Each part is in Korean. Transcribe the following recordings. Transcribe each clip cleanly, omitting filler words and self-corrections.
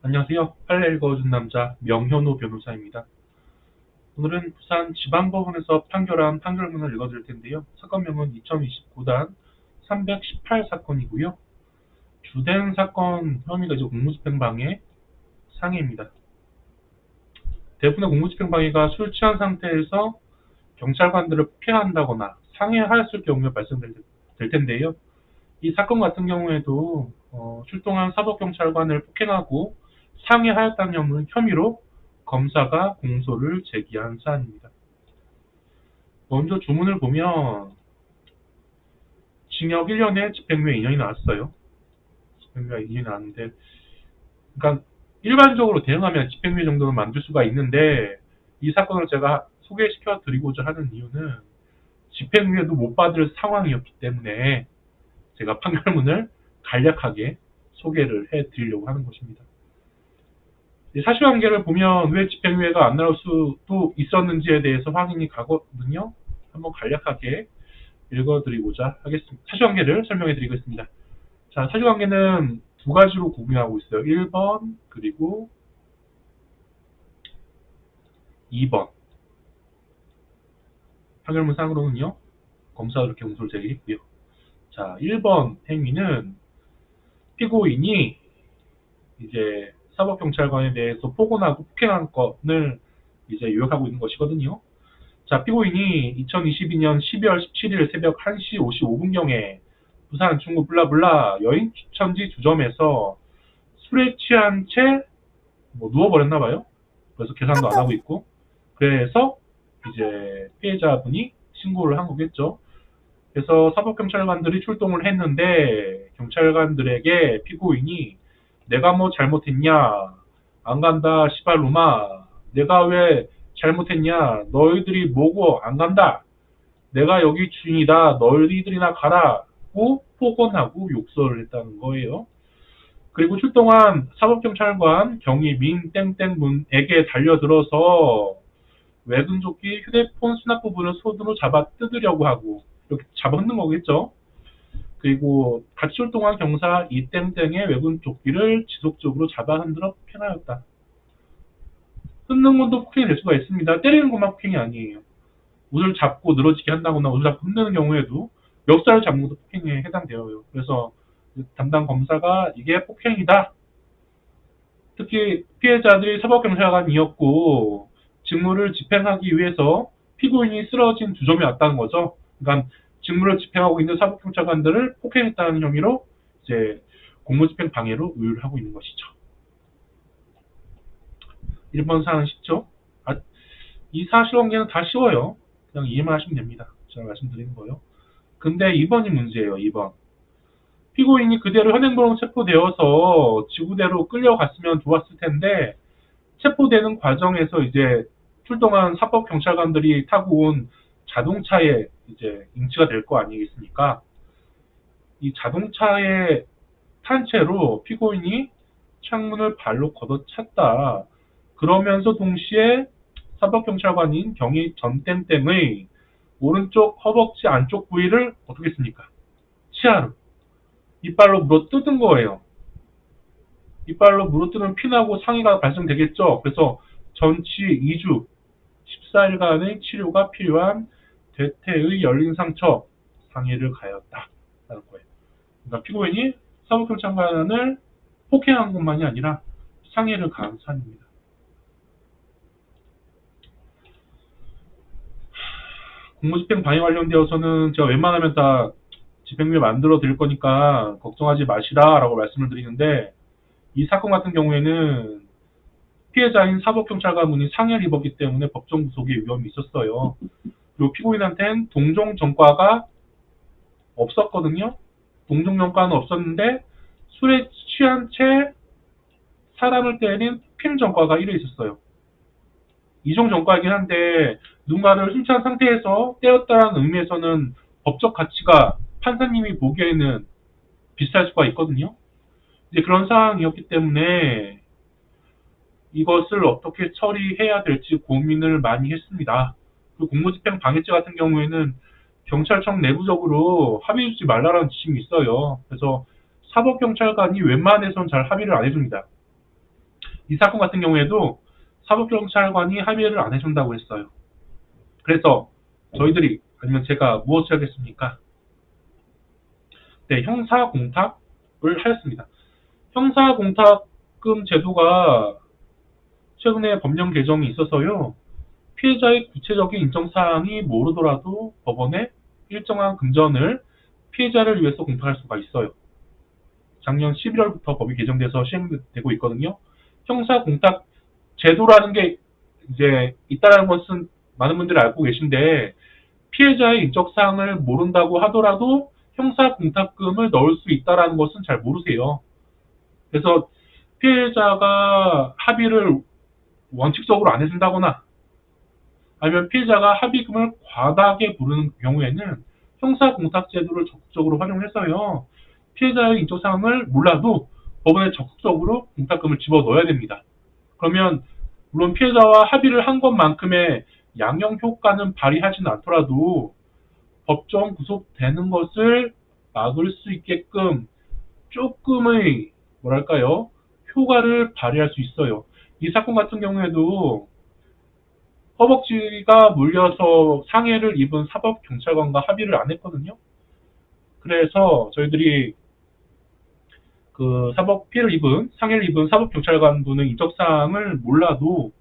안녕하세요. 판례 읽어준 남자 명현호 변호사입니다. 오늘은 부산 지방법원에서 판결한 판결문을 읽어드릴 텐데요. 사건명은 2029단 318 사건이고요. 주된 사건 혐의가 이제 공무집행방해 상해입니다. 대부분의 공무집행방해가 술 취한 상태에서 경찰관들을 폭행한다거나 상해하였을 경우에 발생될 텐데요. 이 사건 같은 경우에도 출동한 사법경찰관을 폭행하고 상해하였다는 혐의로 검사가 공소를 제기한 사안입니다. 먼저 주문을 보면 징역 1년에 집행유예 2년이 나왔어요. 집행유예 2년이 나왔는데, 그러니까 일반적으로 대응하면 집행유예 정도는 만들 수가 있는데, 이 사건을 제가 소개시켜 드리고자 하는 이유는 집행유예도 못 받을 상황이었기 때문에 제가 판결문을 간략하게 소개를 해 드리려고 하는 것입니다. 사실관계를 보면 왜 집행유예가 안 나올 수도 있었는지에 대해서 확인이 가거든요. 한번 간략하게 읽어드리고자 하겠습니다. 사실관계를 설명해 드리겠습니다. 자, 사실관계는 두 가지로 구분하고 있어요. 1번 그리고 2번. 판결문상으로는요. 검사가 그렇게 공소를 제기했고요. 자, 1번 행위는 피고인이 이제 사법경찰관에 대해서 폭언하고 폭행한 건을 이제 요약하고 있는 것이거든요. 자, 피고인이 2022년 12월 17일 새벽 1시 55분경에 부산 중구 블라블라 여인 추천지 주점에서 술에 취한 채 누워버렸나봐요. 그래서 계산도 안 하고 있고. 그래서 이제 피해자분이 신고를 한 거겠죠. 그래서 사법경찰관들이 출동을 했는데 경찰관들에게 피고인이 내가 뭐 잘못했냐, 안 간다 시발로마, 내가 왜 잘못했냐, 너희들이 뭐고 안 간다, 내가 여기 주인이다, 너희들이나 가라고 폭언하고 욕설을 했다는 거예요. 그리고 출동한 사법경찰관 경위민 땡땡분에게 달려들어서 외근조끼 휴대폰 수납 부분을 손으로 잡아 뜯으려고 하고 이렇게 잡아넣는 거겠죠. 그리고 같이 출동한 경사 이땡땡의 외근 조끼를 지속적으로 잡아 흔들어 폭행하였다. 흔드는 것도 폭행이 될 수가 있습니다. 때리는 것만 폭행이 아니에요. 옷을 잡고 늘어지게 한다거나 옷을 잡고 흔드는 경우에도 멱살을 잡는 것도 폭행에 해당되어요. 그래서 담당 검사가 이게 폭행이다. 특히 피해자들이 사법경찰관이었고 직무를 집행하기 위해서 피고인이 쓰러진 주점에 왔다는 거죠. 그러니까 직무를 집행하고 있는 사법경찰관들을 폭행했다는 혐의로 이제 공무집행 방해로 의율을 하고 있는 것이죠. 1번 사안은 쉽죠? 이 사실관계는 다 쉬워요. 그냥 이해만 하시면 됩니다. 제가 말씀드리는 거예요. 근데 2번이 문제예요. 2번. 피고인이 그대로 현행범으로 체포되어서 지구대로 끌려갔으면 좋았을 텐데 체포되는 과정에서 이제 출동한 사법경찰관들이 타고 온 자동차에 이제 인치가 될 거 아니겠습니까? 이 자동차에 탄 채로 피고인이 창문을 발로 걷어찼다. 그러면서 동시에 사법경찰관인 경위 전땡땡의 오른쪽 허벅지 안쪽 부위를 어떻게 했습니까? 치아로 이빨로 물어뜯은 거예요. 이빨로 물어뜯으면 피나고 상해가 발생되겠죠. 그래서 전치 2주 14일간의 치료가 필요한 대퇴의 열린 상처 상해를 가하였다라는 거예요. 그러니까 피고인이 사법경찰관을 폭행한 것만이 아니라 상해를 가한 사안입니다. 공무집행 방해 관련되어서는 제가 웬만하면 다 집행유예 만들어 드릴 거니까 걱정하지 마시라라고 말씀을 드리는데 이 사건 같은 경우에는 피해자인 사법경찰관분이 상해를 입었기 때문에 법정 구속의 위험이 있었어요. 그리고 피고인한테는 동종 전과가 없었거든요. 동종 전과는 없었는데 술에 취한 채 사람을 때린 폭행 전과가 1회 있었어요. 이종 전과이긴 한데 누군가를 술 취한 상태에서 때렸다는 의미에서는 법적 가치가 판사님이 보기에는 비슷할 수가 있거든요. 이제 그런 상황이었기 때문에 이것을 어떻게 처리해야 될지 고민을 많이 했습니다. 그리고 공무집행 방해죄 같은 경우에는 경찰청 내부적으로 합의 주지 말라라는 지침이 있어요. 그래서 사법경찰관이 웬만해서는 잘 합의를 안 해줍니다. 이 사건 같은 경우에도 사법경찰관이 합의를 안 해준다고 했어요. 그래서 저희들이 아니면 제가 무엇을 하겠습니까? 네, 형사공탁을 하였습니다. 형사공탁금 제도가 최근에 법령 개정이 있어서요. 피해자의 구체적인 인정사항이 모르더라도 법원에 일정한 금전을 피해자를 위해서 공탁할 수가 있어요. 작년 11월부터 법이 개정돼서 시행되고 있거든요. 형사공탁 제도라는 게 이제 있다는 것은 많은 분들이 알고 계신데 피해자의 인적사항을 모른다고 하더라도 형사공탁금을 넣을 수 있다는 것은 잘 모르세요. 그래서 피해자가 합의를 원칙적으로 안 해준다거나 아니면 피해자가 합의금을 과다하게 부르는 경우에는 형사공탁제도를 적극적으로 활용해서요. 피해자의 인적사항을 몰라도 법원에 적극적으로 공탁금을 집어넣어야 됩니다. 그러면 물론 피해자와 합의를 한 것만큼의 양형 효과는 발휘하지는 않더라도 법정 구속되는 것을 막을 수 있게끔 조금의 뭐랄까요 효과를 발휘할 수 있어요. 이 사건 같은 경우에도 허벅지가 물려서 상해를 입은 사법경찰관과 합의를 안 했거든요. 그래서 저희들이 그 상해를 입은 사법경찰관분의 인적사항을 몰라도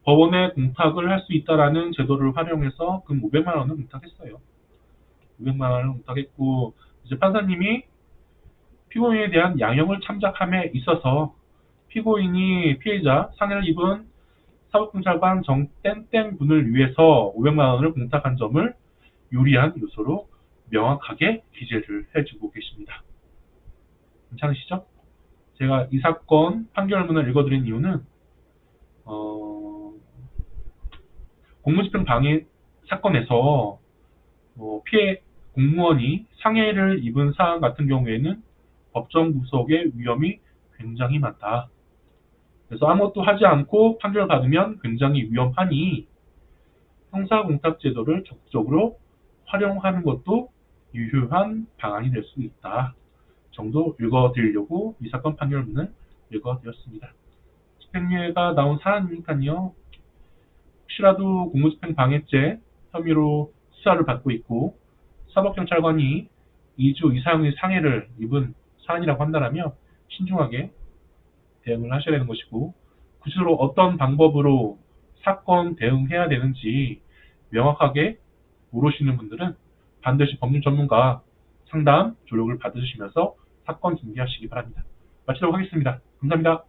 법원에 공탁을 할 수 있다라는 제도를 활용해서 금 500만 원을 공탁했어요. 500만 원을 공탁했고 이제 판사님이 피고인에 대한 양형을 참작함에 있어서 피고인이 피해자 상해를 입은 사법경찰관 정땡땡 분을 위해서 500만 원을 공탁한 점을 유리한 요소로 명확하게 기재를 해주고 계십니다. 괜찮으시죠? 제가 이 사건 판결문을 읽어드린 이유는 공무집행 방해 사건에서 피해 공무원이 상해를 입은 사안 같은 경우에는 법정 구속의 위험이 굉장히 많다. 그래서 아무것도 하지 않고 판결을 받으면 굉장히 위험하니 형사공탁제도를 적극적으로 활용하는 것도 유효한 방안이 될 수 있다. 정도 읽어드리려고 이 사건 판결문을 읽어드렸습니다. 집행유예가 나온 사안이니까요. 혹시라도 공무집행 방해죄 혐의로 수사를 받고 있고 사법경찰관이 2주 이상의 상해를 입은 사안이라고 한다면 신중하게 대응을 하셔야 되는 것이고 구체적으로 어떤 방법으로 사건 대응해야 되는지 명확하게 모르시는 분들은 반드시 법률 전문가 상담 조력을 받으시면서 사건 준비하시기 바랍니다. 마치도록 하겠습니다. 감사합니다.